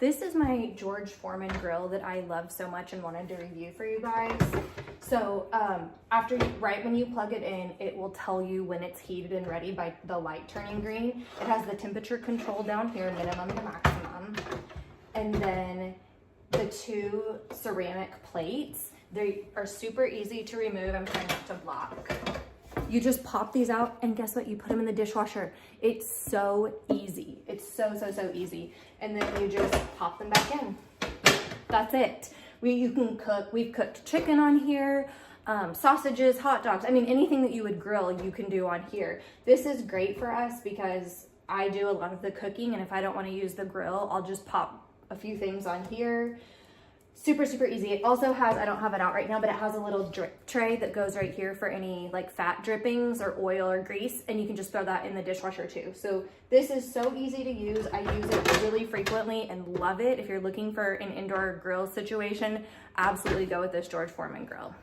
This is my George Foreman grill that I love so much and wanted to review for you guys. So right when you plug it in, it will tell you when it's heated and ready by the light turning green. It has the temperature control down here, minimum to maximum. And then the 2 ceramic plates, they are super easy to remove. I'm trying not to block. You just pop these out and guess what? You put them in the dishwasher. It's so easy. It's so easy. And then you just pop them back in. That's it. You can cook. We've cooked chicken on here, sausages, hot dogs. I mean, anything that you would grill, you can do on here. This is great for us because I do a lot of the cooking, and if I don't want to use the grill, I'll just pop a few things on here. Super easy. It also has, I don't have it out right now, but it has a little drip tray that goes right here for any like fat drippings or oil or grease, and you can just throw that in the dishwasher too. So this is so easy to use. I use it really frequently and love it. If you're looking for an indoor grill situation, absolutely go with this George Foreman grill.